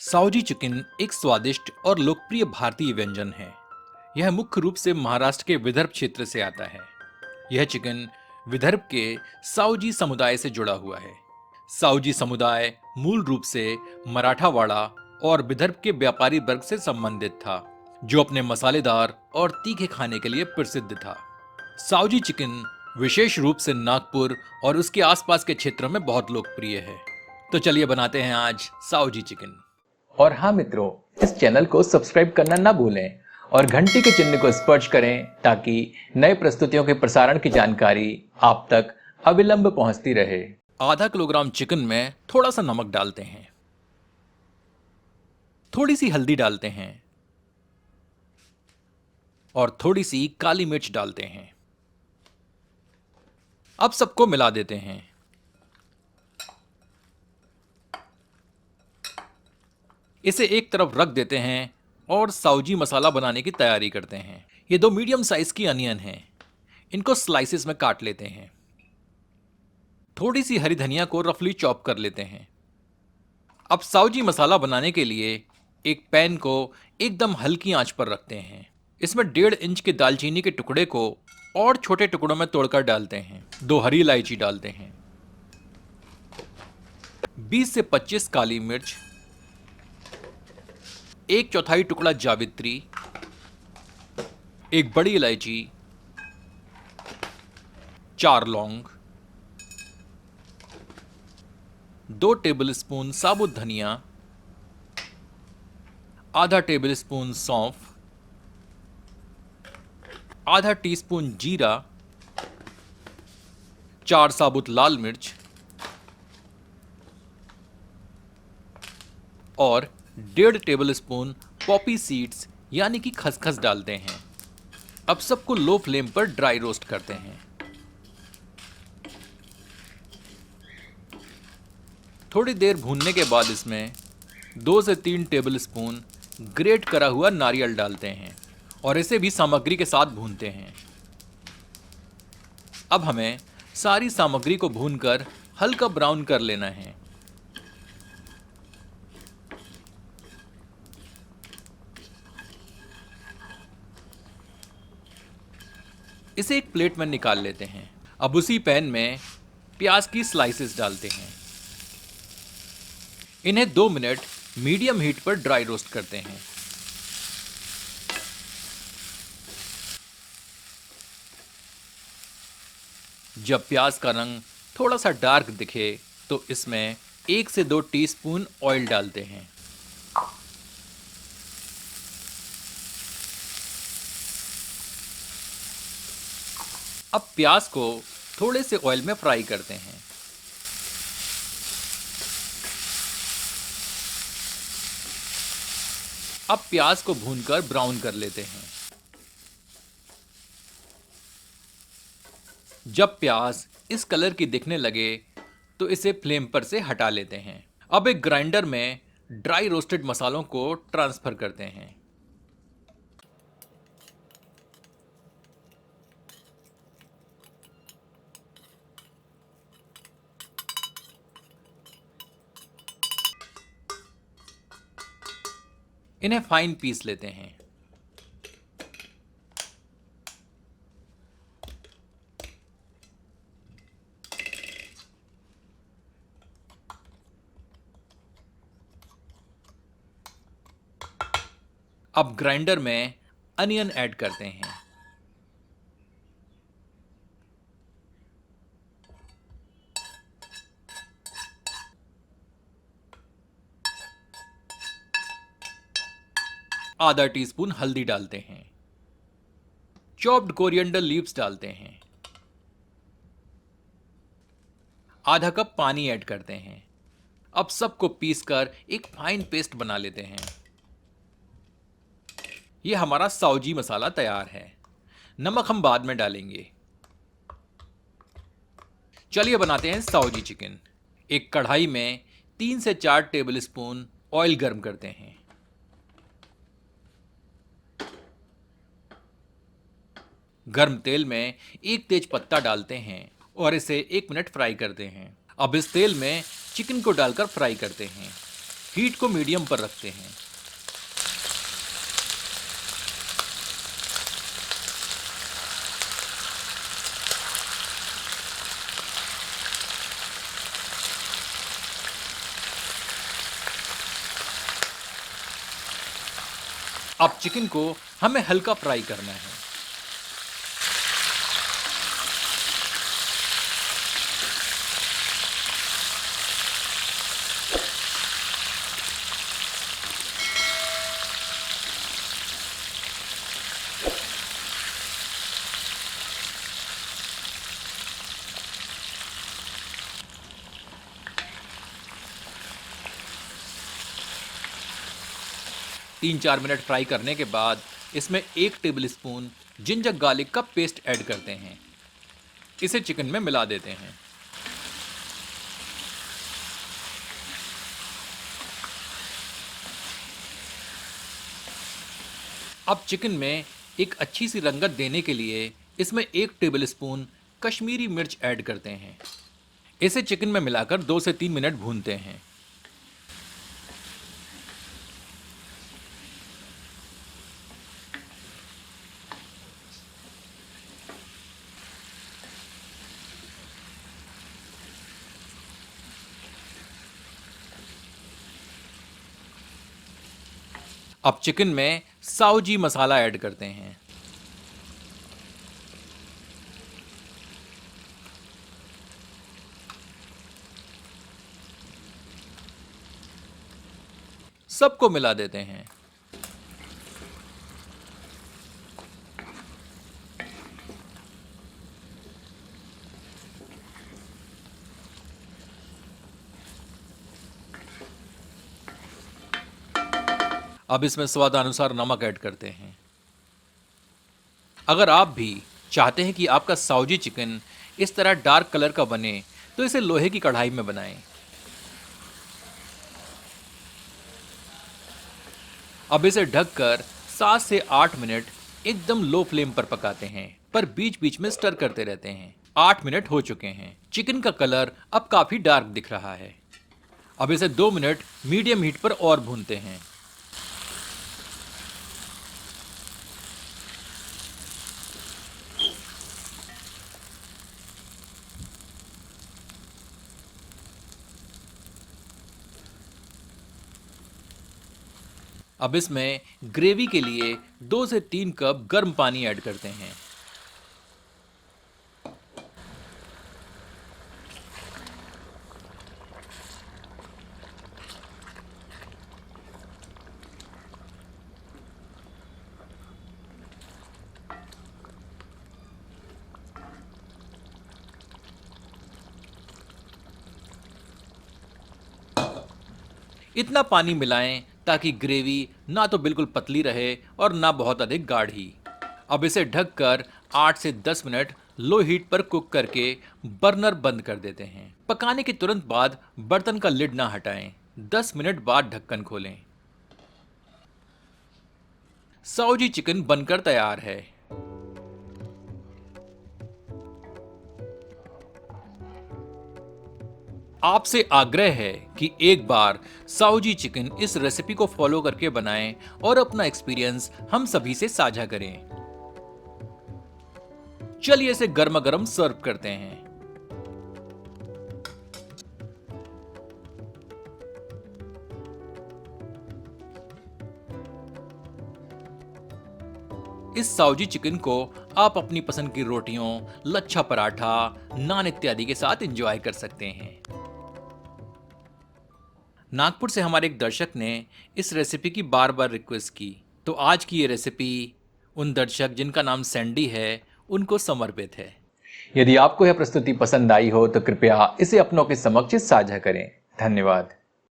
साओजी chicken एक स्वादिष्ट और लोकप्रिय भारतीय व्यंजन है। यह मुख्य रूप से महाराष्ट्र के विदर्भ क्षेत्र से आता है। यह चिकन विदर्भ के साओजी समुदाय से जुड़ा हुआ है। साओजी समुदाय मूल रूप से मराठावाड़ा और विदर्भ के व्यापारी वर्ग से संबंधित था, जो अपने मसालेदार और तीखे खाने के लिए प्रसिद्ध था। साओजी चिकन विशेष रूप से नागपुर और उसके आसपास के क्षेत्रों में बहुत लोकप्रिय है। तो चलिए बनाते हैं आज साओजी चिकन। और हाँ मित्रों, इस चैनल को सब्सक्राइब करना ना भूलें और घंटी के चिन्ह को स्पर्श करें ताकि नए प्रस्तुतियों के प्रसारण की जानकारी आप तक अविलंब पहुंचती रहे। आधा किलोग्राम चिकन में थोड़ा सा नमक डालते हैं, थोड़ी सी हल्दी डालते हैं और थोड़ी सी काली मिर्च डालते हैं। अब सबको मिला देते हैं। इसे एक तरफ रख देते हैं और साओजी मसाला बनाने की तैयारी करते हैं। ये 2 मीडियम साइज की अनियन हैं। इनको स्लाइसेस में काट लेते हैं। थोड़ी सी हरी धनिया को रफली चॉप कर लेते हैं। अब साओजी मसाला बनाने के लिए एक पैन को एकदम हल्की आंच पर रखते हैं। इसमें 1.5 इंच के दालचीनी के टुकड़े को और छोटे टुकड़ों में तोड़कर डालते हैं। 2 हरी इलायची डालते हैं, 20 से 25 काली मिर्च, 1/4 टुकड़ा जावित्री, एक बड़ी इलायची, 4 लौंग, 2 टेबलस्पून साबुत धनिया, आधा टेबलस्पून सौंफ, आधा टीस्पून जीरा, 4 साबुत लाल मिर्च और 1.5 टेबलस्पून पॉपी सीड्स यानी कि खसखस डालते हैं। अब सबको लो फ्लेम पर ड्राई रोस्ट करते हैं। थोड़ी देर भूनने के बाद इसमें 2 से 3 टेबलस्पून ग्रेट करा हुआ नारियल डालते हैं और इसे भी सामग्री के साथ भूनते हैं। अब हमें सारी सामग्री को भूनकर हल्का ब्राउन कर लेना है। इसे एक प्लेट में निकाल लेते हैं। अब उसी पैन में प्याज की स्लाइसेस डालते हैं। इन्हें 2 मिनट मीडियम हीट पर ड्राई रोस्ट करते हैं। जब प्याज का रंग थोड़ा सा डार्क दिखे तो इसमें 1 से 2 टीस्पून ऑयल डालते हैं। अब प्याज को थोड़े से ऑयल में फ्राई करते हैं। अब प्याज को भूनकर ब्राउन कर लेते हैं। जब प्याज इस कलर की दिखने लगे तो इसे फ्लेम पर से हटा लेते हैं। अब एक ग्राइंडर में ड्राई रोस्टेड मसालों को ट्रांसफर करते हैं। इन्हें फाइन पीस लेते हैं। अब ग्राइंडर में अनियन ऐड करते हैं। आधा टीस्पून हल्दी डालते हैं। चॉप्ड कोरिएंडर लीव्स डालते हैं। आधा कप पानी ऐड करते हैं। अब सबको पीसकर एक फाइन पेस्ट बना लेते हैं। यह हमारा साओजी मसाला तैयार है। नमक हम बाद में डालेंगे। चलिए बनाते हैं साओजी चिकन। एक कढ़ाई में 3 से 4 टेबलस्पून ऑयल गर्म करते हैं। गर्म तेल में एक तेज पत्ता डालते हैं और इसे 1 मिनट फ्राई करते हैं। अब इस तेल में चिकन को डालकर फ्राई करते हैं। हीट को मीडियम पर रखते हैं। अब चिकन को हमें हल्का फ्राई करना है। तीन चार मिनट फ्राई करने के बाद इसमें 1 टेबलस्पून जिंजर गार्लिक का पेस्ट ऐड करते हैं। इसे चिकन में मिला देते हैं। अब चिकन में एक अच्छी सी रंगत देने के लिए इसमें 1 टेबलस्पून कश्मीरी मिर्च ऐड करते हैं। इसे चिकन में मिलाकर 2 से 3 मिनट भूनते हैं। अब चिकन में साओजी मसाला ऐड करते हैं। सबको मिला देते हैं। अब इसमें स्वादानुसार नमक ऐड करते हैं। अगर आप भी चाहते हैं कि आपका साओजी चिकन इस तरह डार्क कलर का बने तो इसे लोहे की कढ़ाई में बनाएं। अब इसे ढककर 7 से 8 मिनट एकदम लो फ्लेम पर पकाते हैं, पर बीच बीच में स्टर करते रहते हैं। 8 मिनट हो चुके हैं। चिकन का कलर अब काफी डार्क दिख रहा है। अब इसे 2 मिनट मीडियम हीट पर और भूनते हैं। अब इसमें ग्रेवी के लिए 2 से 3 कप गर्म पानी ऐड करते हैं। इतना पानी मिलाएं ताकि ग्रेवी ना तो बिल्कुल पतली रहे और ना बहुत अधिक गाढ़ी। अब इसे ढककर 8 से 10 मिनट लो हीट पर कुक करके बर्नर बंद कर देते हैं। पकाने के तुरंत बाद बर्तन का लिड ना हटाएं। 10 मिनट बाद ढक्कन खोलें। साओजी चिकन बनकर तैयार है। आपसे आग्रह है कि एक बार साओजी चिकन इस रेसिपी को फॉलो करके बनाएं और अपना एक्सपीरियंस हम सभी से साझा करें। चलिए इसे गर्मा गर्म सर्व करते हैं। इस साओजी चिकन को आप अपनी पसंद की रोटियों, लच्छा पराठा, नान इत्यादि के साथ एंजॉय कर सकते हैं। नागपुर से हमारे एक दर्शक ने इस रेसिपी की बार बार रिक्वेस्ट की, तो आज की ये रेसिपी उन दर्शक जिनका नाम सैंडी है उनको समर्पित है। यदि आपको यह प्रस्तुति पसंद आई हो तो कृपया इसे अपनों के समक्ष साझा करें। धन्यवाद।